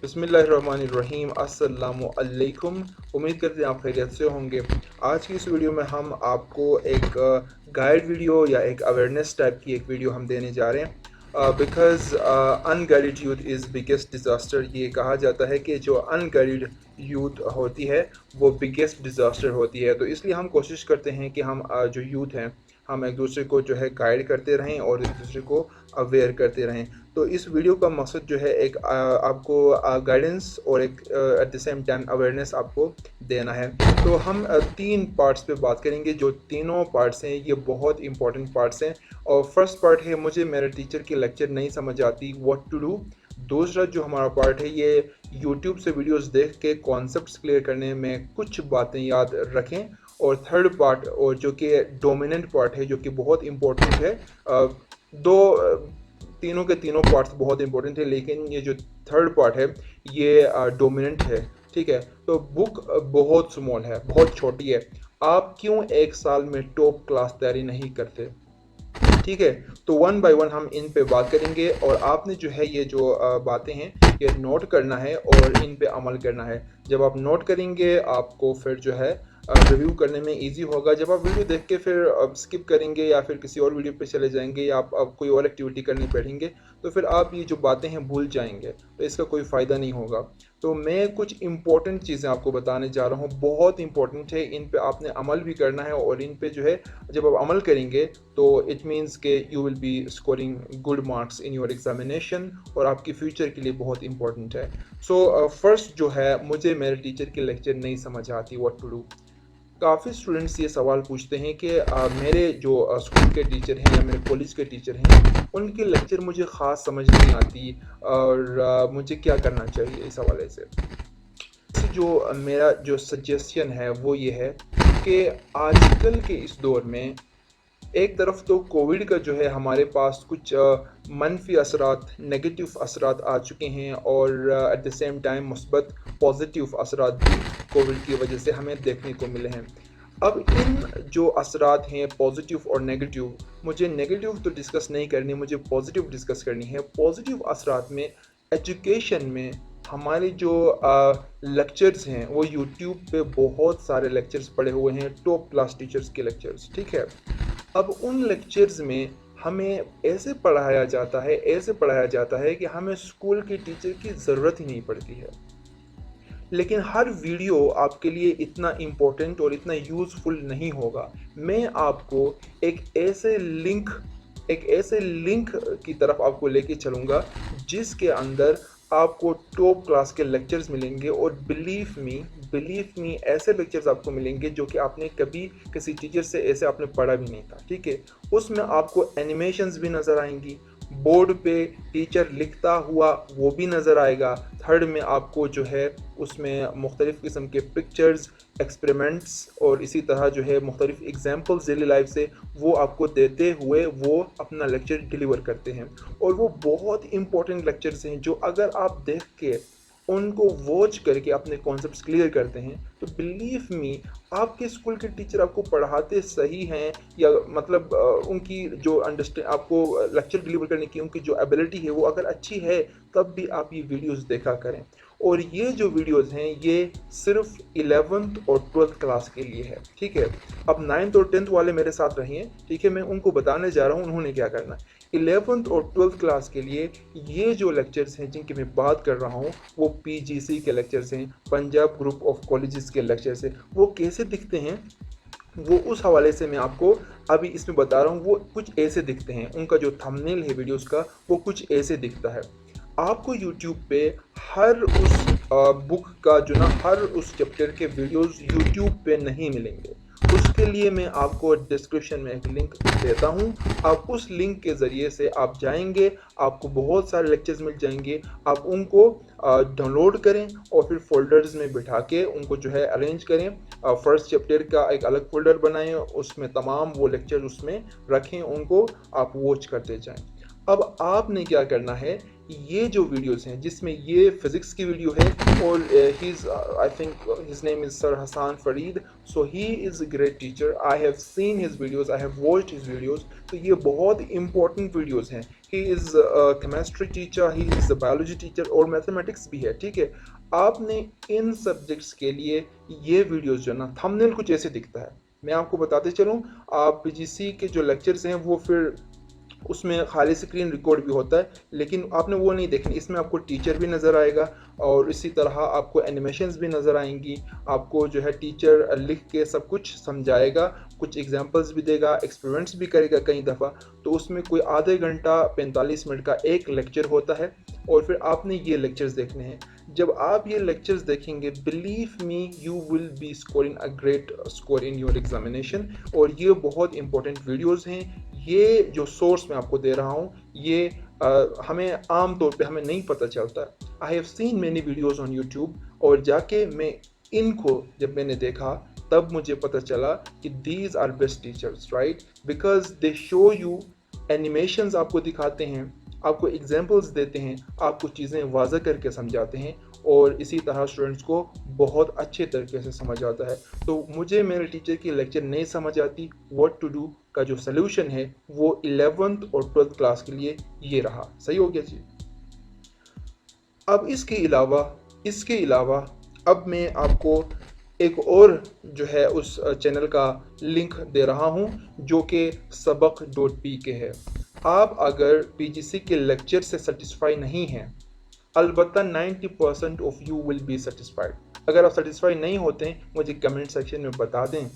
बिस्मिल्लाहिर्रहमानिर्रहीम। अस्सलामु अलैकुम। उम्मीद करते हैं आप खैरियत से होंगे। आज की इस वीडियो में हम आपको एक गाइड वीडियो या एक अवेयरनेस टाइप की एक वीडियो हम देने जा रहे हैं। Because unguided youth is biggest disaster. ये कहा जाता है कि जो अनगाइडेड यूथ होती है वो बिगेस्ट डिज़ास्टर होती है। तो इसलिए हम कोशिश करते हैं कि हम जो यूथ हैं हम एक दूसरे को जो है गाइड करते रहें और एक दूसरे को अवेयर करते रहें। तो इस वीडियो का मकसद जो है एक आपको गाइडेंस और एक eight the same time awareness आपको देना है। तो हम 3 पार्ट्स पे बात करेंगे। जो तीनों पार्ट्स हैं ये बहुत इंपॉर्टेंट पार्ट्स हैं। और फर्स्ट पार्ट है मुझे मेरे टीचर की लेक्चर नहीं समझ आती, व्हाट टू डू। दूसरा जो हमारा पार्ट है ये यूट्यूब से वीडियोस देख के कॉन्सेप्ट्स क्लियर करने में कुछ बातें याद रखें। और थर्ड पार्ट और जो कि डोमिनेंट पार्ट है जो कि बहुत इम्पोर्टेंट है। तीनों के तीनों पार्ट्स बहुत इंपॉर्टेंट है लेकिन ये जो थर्ड पार्ट है ये डोमिनेंट है। ठीक है, तो बुक बहुत स्मॉल है, बहुत छोटी है। आप क्यों एक साल में टॉप क्लास तैयारी नहीं करते? ठीक है, तो वन बाय वन हम इन पे बात करेंगे और आपने जो है ये जो बातें हैं ये नोट करना है और इन पे अमल करना है। जब आप नोट करेंगे आपको फिर जो है रिव्यू करने में इजी होगा। जब आप वीडियो देख के फिर स्किप करेंगे या फिर किसी और वीडियो पे चले जाएंगे या आप कोई और एक्टिविटी करने बैठेंगे तो फिर आप ये जो बातें हैं भूल जाएंगे, तो इसका कोई फ़ायदा नहीं होगा। तो मैं कुछ इंपॉर्टेंट चीज़ें आपको बताने जा रहा हूँ, बहुत इंपॉर्टेंट है। इन पे आपने अमल भी करना है और इन पे जो है जब आप अमल करेंगे तो इट मीन्स के you will be scoring good marks in your examination और आपकी फ्यूचर के लिए बहुत इंपॉर्टेंट है। सो फर्स्ट जो है मुझे मेरे टीचर की लेक्चर नहीं समझ आती, व्हाट टू डू। काफ़ी स्टूडेंट्स ये सवाल पूछते हैं कि मेरे जो स्कूल के टीचर हैं या मेरे कॉलेज के टीचर हैं उनकी लेक्चर मुझे ख़ास समझ नहीं आती और मुझे क्या करना चाहिए इस हवाले से। जो मेरा जो सजेशन है वो ये है कि आजकल के इस दौर में एक तरफ तो कोविड का जो है हमारे पास कुछ मनफी असरात, नेगेटिव असरात आ चुके हैं और एट द सेम टाइम मुस्बत पॉजिटिव असरात भी कोविड की वजह से हमें देखने को मिले हैं। अब इन जो असरात हैं पॉजिटिव और नेगेटिव, मुझे नेगेटिव तो डिस्कस नहीं करनी, मुझे पॉजिटिव डिस्कस करनी है। पॉजिटिव असरात में एजुकेशन में हमारे जो लेक्चर्स हैं वो यूट्यूब पे बहुत सारे लेक्चर्स पड़े हुए हैं, टॉप क्लास टीचर्स के लेक्चर्स। ठीक है, अब उन लेक्चर्स में हमें ऐसे पढ़ाया जाता है कि हमें स्कूल के टीचर की ज़रूरत ही नहीं पड़ती है। लेकिन हर वीडियो आपके लिए इतना इम्पोर्टेंट और इतना यूज़फुल नहीं होगा। मैं आपको एक ऐसे लिंक की तरफ आपको लेके चलूँगा जिसके अंदर आपको टॉप क्लास के लेक्चर्स मिलेंगे और बिलीव मी ऐसे लेक्चर्स आपको मिलेंगे जो कि आपने कभी किसी टीचर से ऐसे आपने पढ़ा भी नहीं था। ठीक है, उसमें आपको एनिमेशंस भी नज़र आएंगी, बोर्ड पे टीचर लिखता हुआ वो भी नज़र आएगा। थर्ड में आपको जो है उसमें मुख्तलिफ़ किस्म के पिक्चर्स, एक्सपेरिमेंट्स और इसी तरह जो है मुख्तलिफ़ एग्जांपल्स डेली लाइफ से वो आपको देते हुए वो अपना लेक्चर डिलीवर करते हैं। और वो बहुत इंपॉर्टेंट लेक्चर्स हैं जो अगर आप देख के उनको वॉच करके अपने कॉन्सेप्ट्स क्लियर करते हैं तो बिलीव मी आपके स्कूल के टीचर आपको पढ़ाते सही हैं या मतलब उनकी जो अंडरस्टैंड आपको लेक्चर डिलीवर करने की उनकी जो एबिलिटी है वो अगर अच्छी है तब भी आप ये वीडियोस देखा करें। और ये जो वीडियोस हैं ये सिर्फ 11th और 12th क्लास के लिए है। ठीक है, अब 9th और 10th वाले मेरे साथ रहिए। ठीक है, मैं उनको बताने जा रहा हूँ उन्होंने क्या करना है। 11th और 12th क्लास के लिए ये जो लेक्चर्स हैं जिनकी मैं बात कर रहा हूँ वो PGC के लेक्चर्स हैं, पंजाब ग्रुप ऑफ कॉलेजेस के लेक्चर्स हैं। वो कैसे दिखते हैं वो उस हवाले से मैं आपको अभी इसमें बता रहा हूँ। वो कुछ ऐसे दिखते हैं, उनका जो थंबनेल है वीडियोस का वो कुछ ऐसे दिखता है। आपको यूट्यूब पे हर उस बुक का जो ना हर उस चैप्टर के वीडियोस यूट्यूब पे नहीं मिलेंगे। उसके लिए मैं आपको डिस्क्रिप्शन में एक लिंक देता हूँ। आप उस लिंक के ज़रिए से आप जाएंगे, आपको बहुत सारे लेक्चर्स मिल जाएंगे। आप उनको डाउनलोड करें और फिर फोल्डर्स में बिठा के उनको जो है अरेंज करें। फर्स्ट चैप्टर का एक अलग फोल्डर बनाएं, उसमें तमाम वो लेक्चर उसमें रखें, उनको आप वॉच करते जाएं। अब आपने क्या करना है, ये जो वीडियोस हैं जिसमें ये फिज़िक्स की वीडियो है और he's I think his name is Sir Hassan Fareed, so he is a great teacher. I have seen his videos, I have watched his videos. तो ये बहुत important videos हैं. He is a chemistry teacher, he is a biology teacher और mathematics भी है, ठीक है. आपने इन सब्जेक्ट्स के लिए ये वीडियोस जो ना थंबनेल कुछ ऐसे दिखता है. मैं आपको बताते चलूँ, आप पीजीसी के जो लेक्चर्स हैं वो फिर उसमें खाली स्क्रीन रिकॉर्ड भी होता है, लेकिन आपने वो नहीं देखनी. इसमें आपको टीचर भी नज़र आएगा और इसी तरह आपको एनिमेशंस भी नज़र आएंगी. आपको जो है टीचर लिख के सब कुछ समझाएगा, कुछ एग्जांपल्स भी देगा, एक्सपेरिमेंट्स भी करेगा कई दफ़ा. तो उसमें कोई आधे घंटा 45 मिनट का एक लेक्चर होता है और फिर आपने ये लेक्चर्स देखने हैं. जब आप ये लेक्चर्स देखेंगे, believe me you will be scoring a great score in your examination. और ये बहुत इंपॉर्टेंट वीडियोज़ हैं. ये जो सोर्स मैं आपको दे रहा हूँ ये हमें आम तौर पे हमें नहीं पता चलता. I have seen many videos on YouTube और जाके मैं इनको जब मैंने देखा तब मुझे पता चला कि these are best teachers, right, because they show you animations, आपको दिखाते हैं, आपको एग्जांपल्स देते हैं, आपको चीज़ें वाज़ह करके समझाते हैं और इसी तरह स्टूडेंट्स को बहुत अच्छे तरीके से समझ आता है. तो मुझे मेरे टीचर की लेक्चर नहीं समझ आती, व्हाट टू डू का जो सलूशन है वो 11th और 12th क्लास के लिए ये रहा. सही हो गया जी. अब इसके अलावा अब मैं आपको एक और जो है उस चैनल का लिंक दे रहा हूँ जो कि sabaq.pk है. आप अगर पीजीसी के लेक्चर से सेटिस्फाई नहीं हैं, अलबत्ता 90% of you will be satisfied. अगर आप सेटिस्फाई नहीं होते हैं मुझे कमेंट सेक्शन में बता दें.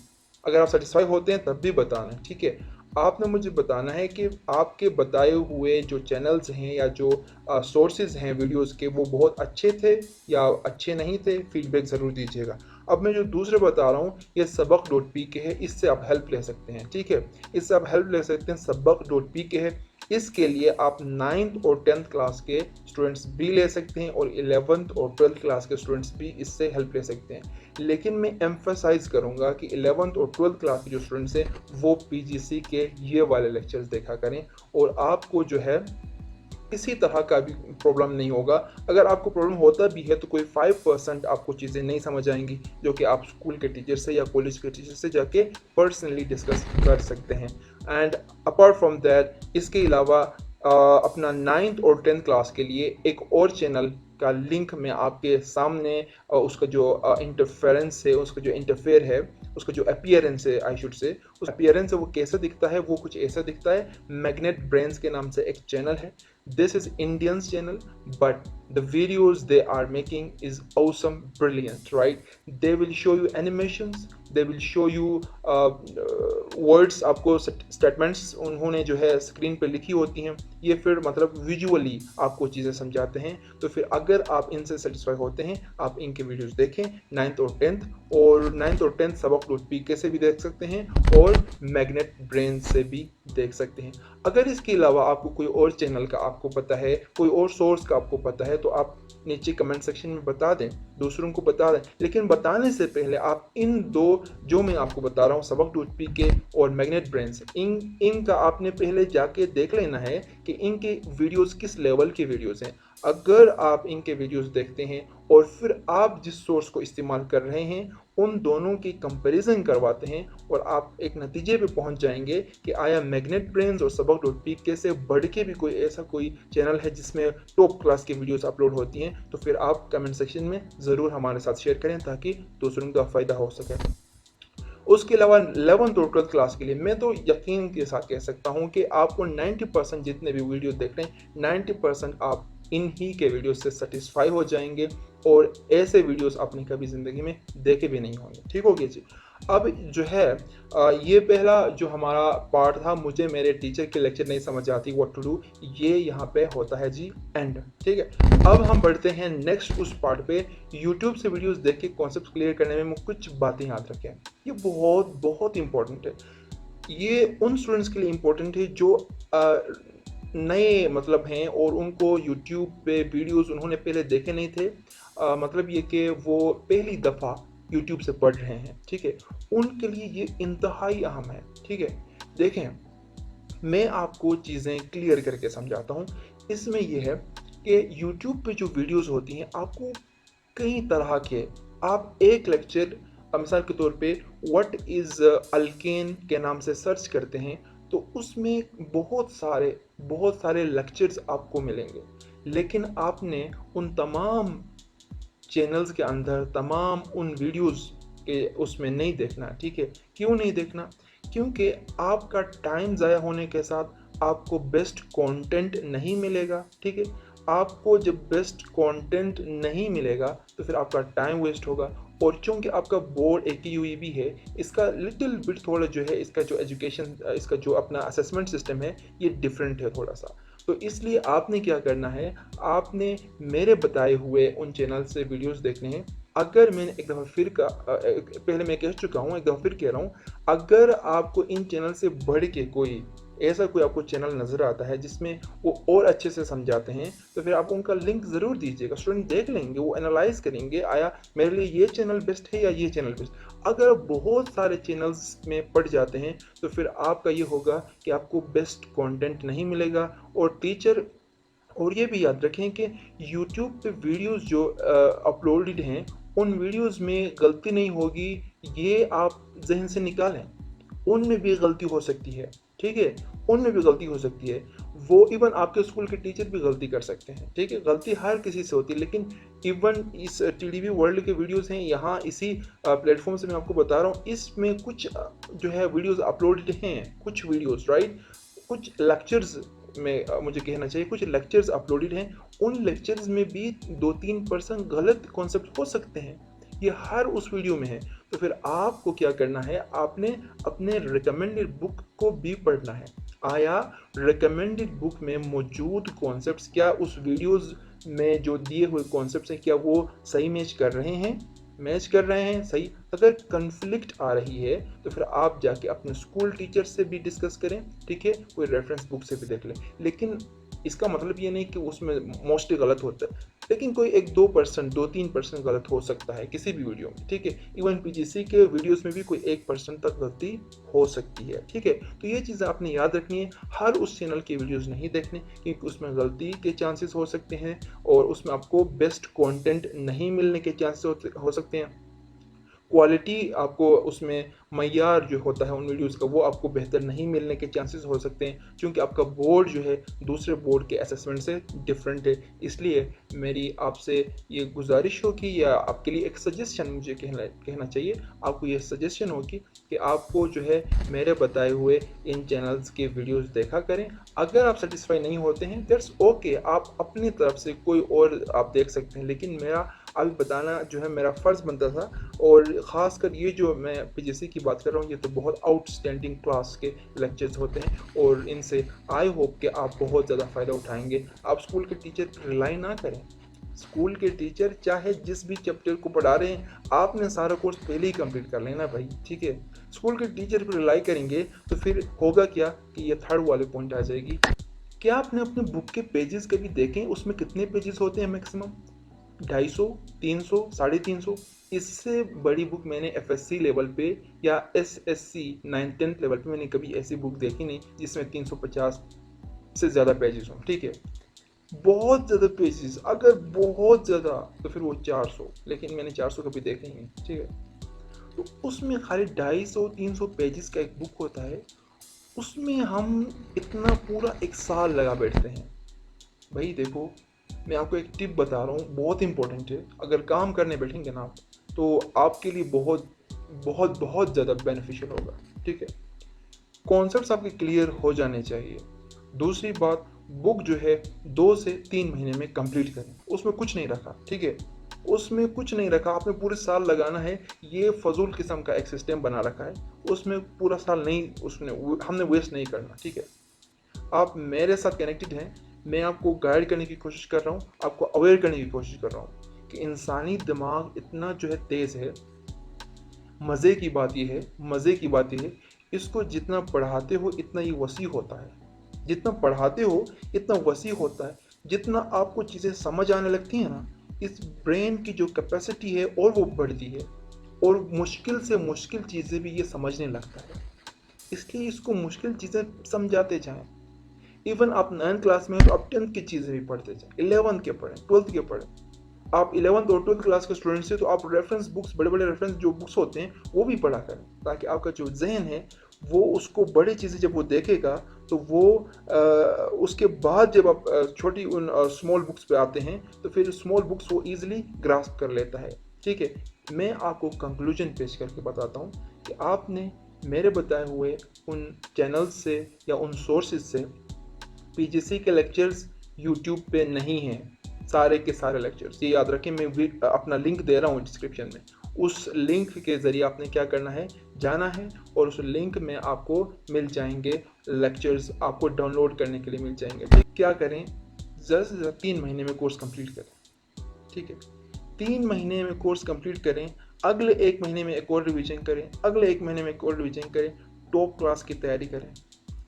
अगर आप सेटिस्फाई होते हैं तब भी बताना, ठीक है. आपने मुझे बताना है कि आपके बताए हुए जो चैनल्स हैं या जो सोर्सेज हैं वीडियोस के वो बहुत अच्छे थे या अच्छे नहीं थे. फीडबैक ज़रूर दीजिएगा. अब मैं जो दूसरे बता रहा हूँ ये sabaq.pk है, इससे आप हेल्प ले सकते हैं, ठीक है. इससे आप हेल्प ले सकते हैं, sabaq.pk है. इसके लिए आप 9th और 10th क्लास के स्टूडेंट्स भी ले सकते हैं और 11th और 12th क्लास के स्टूडेंट्स भी इससे हेल्प ले सकते हैं. लेकिन मैं एम्फसाइज़ करूंगा कि 11th और 12th क्लास के जो स्टूडेंट्स हैं वो पीजीसी के ये वाले लेक्चर्स देखा करें और आपको जो है किसी तरह का भी प्रॉब्लम नहीं होगा. अगर आपको प्रॉब्लम होता भी है तो कोई 5% आपको चीज़ें नहीं समझ आएंगी जो कि आप स्कूल के टीचर से या कॉलेज के टीचर से जाके पर्सनली डिस्कस कर सकते हैं. एंड अपार्ट फ्रॉम दैट इसके अलावा अपना 9th और 10th क्लास के लिए एक और चैनल का लिंक मैं आपके सामने उसका जो इंटरफेरेंस है, उसका जो इंटरफेयर है, उसका जो अपीयरेंस है, आई शुड से उस अपीयरेंस है वो कैसा दिखता है, वो कुछ ऐसा दिखता है. मैग्नेट ब्रेन्स के नाम से एक चैनल है. This is Indian's channel, but the videos they are making is awesome, brilliant, right? They will show you animations, they will show you words. आपको statements उन्होंने जो है स्क्रीन पे लिखी होती हैं, ये फिर मतलब विजुअली आपको चीज़ें समझाते हैं. तो फिर अगर आप इनसे सेटिस्फाई होते हैं आप इनके वीडियोस देखें. 9th और 10th sabaq.pk से भी देख सकते हैं और मैग्नेट ब्रेन से भी देख सकते हैं. अगर इसके अलावा आपको कोई और चैनल का आपको पता है, कोई और सोर्स का आपको पता है तो आप नीचे कमेंट सेक्शन में बता दें, दूसरों को बता दें. लेकिन बताने से पहले आप इन दो जो मैं आपको बता रहा हूँ sabaq.pk और मैग्नेट ब्रेन्स, इनका आपने पहले जाके देख लेना है कि इनके वीडियोस किस लेवल के वीडियोस हैं. अगर आप इनके वीडियोस देखते हैं और फिर आप जिस सोर्स को इस्तेमाल कर रहे हैं उन दोनों की कंपैरिजन करवाते हैं और आप एक नतीजे पे पहुंच जाएंगे कि आया मैग्नेट ब्रेन्स और sabaq.pk से बढ़ के भी कोई ऐसा कोई चैनल है जिसमें टॉप क्लास की वीडियोस अपलोड होती हैं. तो फिर आप कमेंट सेक्शन में ज़रूर हमारे साथ शेयर करें ताकि दूसरों का फ़ायदा हो सके. उसके अलावा 11th और 12th क्लास के लिए मैं तो यकीन के साथ कह सकता हूँ कि आपको 90% जितने भी वीडियो देख रहे हैं 90% आप इन ही के वीडियो से सेटिस्फाई हो जाएंगे और ऐसे वीडियोस आपने कभी ज़िंदगी में देखे भी नहीं होंगे. ठीक हो गया जी. अब जो है ये पहला जो हमारा पार्ट था, मुझे मेरे टीचर के लेक्चर नहीं समझ आती व्हाट टू डू, ये यहाँ पे होता है जी एंड. ठीक है. अब हम बढ़ते हैं नेक्स्ट उस पार्ट पे. यूट्यूब से वीडियोस देख के कॉन्सेप्ट क्लियर करने में कुछ बातें याद रखें, ये बहुत बहुत इंपॉर्टेंट है. ये उन स्टूडेंट्स के लिए इम्पोर्टेंट है जो नए मतलब हैं और उनको यूट्यूब पे वीडियोस उन्होंने पहले देखे नहीं थे. मतलब ये कि वो पहली दफ़ा यूट्यूब से पढ़ रहे हैं. ठीक है. उनके लिए ये इंतहाई अहम है. ठीक है. देखें मैं आपको चीज़ें क्लियर करके समझाता हूँ. इसमें यह है کہ यूट्यूब पे जो वीडियोस होती हैं आपको कई तरह के, आप एक लेक्चर मिसाल के तौर पे व्हाट इज़ अल्केन के नाम से सर्च करते हैं तो उसमें बहुत सारे लेक्चर्स आपको मिलेंगे, लेकिन आपने उन तमाम चैनल्स के अंदर तमाम उन वीडियोस के उसमें नहीं देखना, ठीक है। क्यों नहीं देखना? क्योंकि आपका टाइम ज़ाया होने के साथ आपको बेस्ट कंटेंट नहीं मिलेगा, ठीक है। आपको जब बेस्ट कंटेंट नहीं मिलेगा तो फिर आपका टाइम वेस्ट होगा, और चूंकि आपका बोर्ड AQEB है, इसका लिटिल बिट थोड़ा जो है, इसका जो एजुकेशन, इसका जो अपना असेसमेंट सिस्टम है ये डिफरेंट है थोड़ा सा। तो इसलिए आपने क्या करना है, आपने मेरे बताए हुए उन चैनल से वीडियोस देखने हैं। अगर मैंने एक दफ़ा फिर का पहले मैं कह चुका हूँ, एक दफ़ा फिर कह रहा हूँ, अगर आपको इन चैनल से बढ़ के कोई ऐसा कोई आपको चैनल नज़र आता है जिसमें वो और अच्छे से समझाते हैं तो फिर आप उनका लिंक ज़रूर दीजिएगा। स्टूडेंट देख लेंगे, वो एनालाइज करेंगे आया मेरे लिए ये चैनल बेस्ट है या ये चैनल बेस्ट। अगर बहुत सारे चैनल्स में पड़ जाते हैं तो फिर आपका ये होगा कि आपको बेस्ट कंटेंट नहीं मिलेगा। और टीचर, और ये भी याद रखें कि यूट्यूब पे वीडियोस जो अपलोडेड हैं उन वीडियोस में गलती नहीं होगी, ये आप जहन से निकालें। उनमें भी गलती हो सकती है, ठीक है, उनमें भी गलती हो सकती है। वो इवन आपके स्कूल के टीचर भी गलती कर सकते हैं, ठीक है। गलती हर किसी से होती है, लेकिन इवन इस TDV वर्ल्ड के वीडियोस हैं यहाँ इसी प्लेटफॉर्म से मैं आपको बता रहा हूँ, इसमें कुछ जो है वीडियोस अपलोडेड हैं, कुछ वीडियोस, राइट, कुछ लेक्चर्स में मुझे कहना चाहिए कुछ लेक्चर्स अपलोडेड हैं। उन लेक्चर्स में भी 2-3% गलत कॉन्सेप्ट हो सकते हैं, ये हर उस वीडियो में है। तो फिर आपको क्या करना है, आपने अपने रिकमेंडेड बुक को भी पढ़ना है। आया रिकमेंडेड बुक में मौजूद कॉन्सेप्ट्स क्या उस वीडियोस में जो दिए हुए कॉन्सेप्ट्स हैं क्या वो सही मैच कर रहे हैं सही। अगर कन्फ्लिक्ट आ रही है तो फिर आप जाके अपने स्कूल टीचर से भी डिस्कस करें, ठीक है, कोई रेफरेंस बुक से भी देख लें। लेकिन इसका मतलब ये नहीं कि उसमें मोस्टली गलत होता है, लेकिन कोई 1-2%, 2-3% गलत हो सकता है किसी भी वीडियो में, ठीक है। इवन PGC के वीडियोस में भी कोई 1% तक गलती हो सकती है, ठीक है। तो ये चीज़ें आपने याद रखनी है, हर उस चैनल के वीडियोस नहीं देखने क्योंकि उसमें गलती के चांसेस हो सकते हैं और उसमें आपको बेस्ट कंटेंट नहीं मिलने के चांसेस हो सकते हैं। क्वालिटी आपको उसमें मय्यार जो होता है उन वीडियोस का वो आपको बेहतर नहीं मिलने के चांसेस हो सकते हैं क्योंकि आपका बोर्ड जो है दूसरे बोर्ड के असेसमेंट से डिफरेंट है। इसलिए मेरी आपसे ये गुजारिश होगी या आपके लिए एक सजेशन मुझे कहना चाहिए, आपको ये सजेशन होगी कि आपको जो है मेरे बताए हुए इन चैनल्स के वीडियोस देखा करें। अगर आप सेटिस्फाई नहीं होते हैं दैट्स ओके, आप अपनी तरफ से कोई और आप देख सकते हैं, लेकिन मेरा अभी बताना जो है मेरा फ़र्ज़ बनता था। और ख़ासकर ये जो मैं PGC की बात कर रहा हूँ ये तो बहुत आउटस्टैंडिंग क्लास के लेक्चर्स होते हैं और इनसे आई होप कि आप बहुत ज़्यादा फ़ायदा उठाएंगे। आप स्कूल के टीचर पर रिलाई ना करें। स्कूल के टीचर चाहे जिस भी चैप्टर को पढ़ा रहे हैं आपने सारा कोर्स पहले ही कंप्लीट कर लेना भाई, ठीक है। स्कूल के टीचर पर रिलाई करेंगे तो फिर होगा क्या कि ये थर्ड वाले पॉइंट आ जाएगी। क्या आपने अपने बुक के पेजेस कभी देखें उसमें कितने पेजेस होते हैं मैक्सिमम? 250, 300, 350। इससे बड़ी बुक मैंने FSC लेवल पे या SSC 9th-10th लेवल पे मैंने कभी ऐसी बुक देखी नहीं जिसमें 350 से ज़्यादा पेजेस हों, ठीक है। बहुत ज़्यादा पेजेस, अगर बहुत ज़्यादा तो फिर वो 400, लेकिन मैंने 400 कभी देखे ही नहीं, ठीक है। तो उसमें खाली 250-300 पेजेस का एक बुक होता है, उसमें हम इतना पूरा एक साल लगा बैठते हैं। भाई देखो, मैं आपको एक टिप बता रहा हूँ, बहुत इंपॉर्टेंट है। अगर काम करने बैठेंगे ना आप तो आपके लिए बहुत बहुत बहुत ज़्यादा बेनिफिशियल होगा, ठीक है। कॉन्सेप्ट्स आपके क्लियर हो जाने चाहिए। दूसरी बात, बुक जो है 2 से 3 महीने में कंप्लीट करें, उसमें कुछ नहीं रखा, ठीक है। उसमें कुछ नहीं रखा, आपने पूरे साल लगाना है, ये फजूल किस्म का एक सिस्टम बना रखा है, उसमें पूरा साल नहीं उसने हमने वेस्ट नहीं करना, ठीक है। आप मेरे साथ कनेक्टेड हैं, मैं आपको गाइड करने की कोशिश कर रहा हूँ, आपको अवेयर करने की कोशिश कर रहा हूँ कि इंसानी दिमाग इतना जो है तेज़ है। मज़े की बात ये है, इसको जितना पढ़ाते हो इतना ही वसी होता है, जितना पढ़ाते हो इतना वसी होता है। जितना आपको चीज़ें समझ आने लगती हैं ना, इस ब्रेन की जो कैपेसिटी है और वो बढ़ती है और मुश्किल से मुश्किल चीज़ें भी ये समझने लगता है। इसलिए इसको मुश्किल चीज़ें समझाते जाएं। इवन आप 9th क्लास में हैं तो आप 10th की चीज़ें भी पढ़ते जाएं, 11th के पढ़ें, 12th के पढ़ें। आप 11th और 12th क्लास के स्टूडेंट्स हैं तो आप रेफरेंस बुक्स, बड़े बड़े रेफरेंस जो बुक्स होते हैं वो भी पढ़ा करें, ताकि आपका जो जहन है वो उसको बड़ी चीज़ें जब वो देखेगा तो वो उसके बाद जब आप छोटी उन स्मॉल बुक्स पे आते हैं तो फिर स्मॉल बुक्स वो ईजिली ग्रास्प कर लेता है। ठीक है, मैं आपको कंक्लूजन पेश करके बताता हूँ कि आपने मेरे बताए हुए उन चैनल्स से या उन सोर्सेज से पीजीसी के लेक्चर्स यूट्यूब पे नहीं हैं, सारे के सारे लेक्चर्स, ये याद रखें। मैं अपना लिंक दे रहा हूँ डिस्क्रिप्शन में, उस लिंक के ज़रिए आपने क्या करना है, जाना है और उस लिंक में आपको मिल जाएंगे लेक्चर्स, आपको डाउनलोड करने के लिए मिल जाएंगे। ठीक, क्या करें, ज़्यादा से ज़्यादा 3 महीने में कोर्स कंप्लीट करें। ठीक है, 3 महीने में कोर्स कंप्लीट करें, अगले 1 महीने में एक और रिवीजन करें, अगले 1 महीने में एक और रिवीजन करें, टॉप क्लास की तैयारी करें।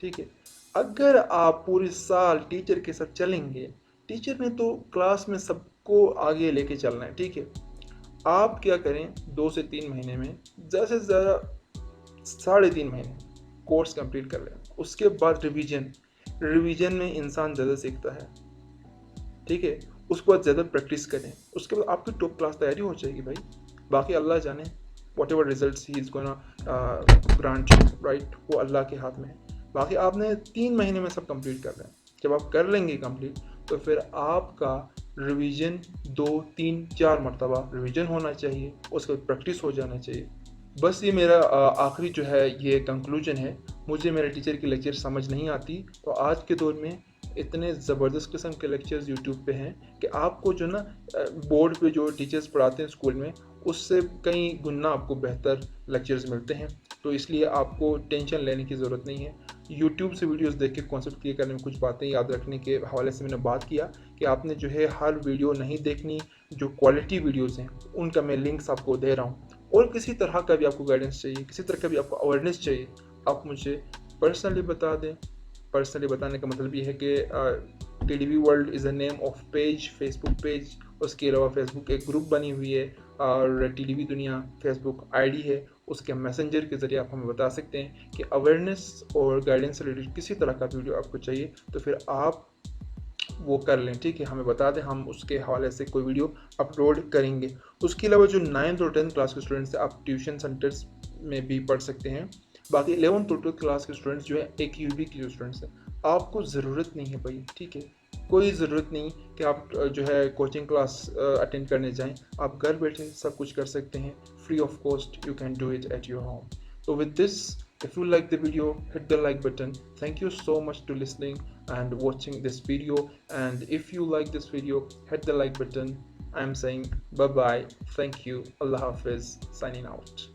ठीक है, अगर आप पूरे साल टीचर के साथ चलेंगे, टीचर ने तो क्लास में सबको आगे लेके चलना है। ठीक है, आप क्या करें, 2 से 3 महीने में, ज़्यादा से ज़्यादा 3.5 महीने कोर्स कंप्लीट कर लें। उसके बाद रिवीजन में इंसान ज़्यादा सीखता है। ठीक है, उसके बाद ज़्यादा प्रैक्टिस करें, उसके बाद आपकी टॉप क्लास तैयारी हो जाएगी भाई। बाकी अल्लाह जाने, what ever result he is gonna grant you, right, वो अल्लाह के हाथ में है। बाकी आपने 3 महीने में सब कंप्लीट कर लें। जब आप कर लेंगे कंप्लीट तो फिर आपका रिवीजन 2, 3, 4 मरतबा रिवीजन होना चाहिए, उसके बाद प्रैक्टिस हो जाना चाहिए। बस ये मेरा आखिरी जो है ये कंक्लूजन है। मुझे मेरे टीचर की लेक्चर समझ नहीं आती तो आज के दौर में इतने ज़बरदस्त किस्म के लेक्चर्स यूट्यूब पे हैं कि आपको जो ना बोर्ड पे जो टीचर्स पढ़ाते हैं स्कूल में, उससे कई गुना आपको बेहतर लेक्चर्स मिलते हैं। तो इसलिए आपको टेंशन लेने की ज़रूरत नहीं है। यूट्यूब से वीडियोस देख के कॉन्सेप्ट क्लियर करने में कुछ बातें याद रखने के हवाले से मैंने बात किया कि आपने जो है हर वीडियो नहीं देखनी, जो क्वालिटी वीडियोस हैं उनका मैं लिंक्स आपको दे रहा हूँ। और किसी तरह का भी आपको गाइडेंस चाहिए, किसी तरह का भी आपको अवेयरनेस चाहिए, आप मुझे पर्सनली बता दें। पर्सनली बताने का मतलब ये है कि TDV world is a name of page, Facebook page. उसके अलावा फेसबुक एक ग्रुप बनी हुई है और टीडीवी दुनिया फेसबुक आईडी है। उसके मैसेंजर के ज़रिए आप हमें बता सकते हैं कि अवेयरनेस और गाइडेंस से रिलेटेड किसी तरह का वीडियो आपको चाहिए तो फिर आप वो कर लें। ठीक है, हमें बता दें, हम उसके हवाले से कोई वीडियो अपलोड करेंगे। उसके अलावा जो 9th और 10th क्लास के स्टूडेंट्स हैं, आप ट्यूशन सेंटर्स में भी पढ़ सकते हैं। बाकी 11th और 12th क्लास के स्टूडेंट्स जो है, एक यूबी के जो स्टूडेंट्स हैं, आपको ज़रूरत नहीं है भाई। ठीक है, कोई ज़रूरत नहीं कि आप जो है कोचिंग क्लास अटेंड करने जाएं। आप घर बैठे सब कुछ कर सकते हैं, free of cost. You can do it at your home. So with this, if you like the video, hit the like button. Thank you so much to listening and watching this video. And if you like this video, hit the like button. I'm saying bye bye. Thank you. Allah Hafiz. Signing out.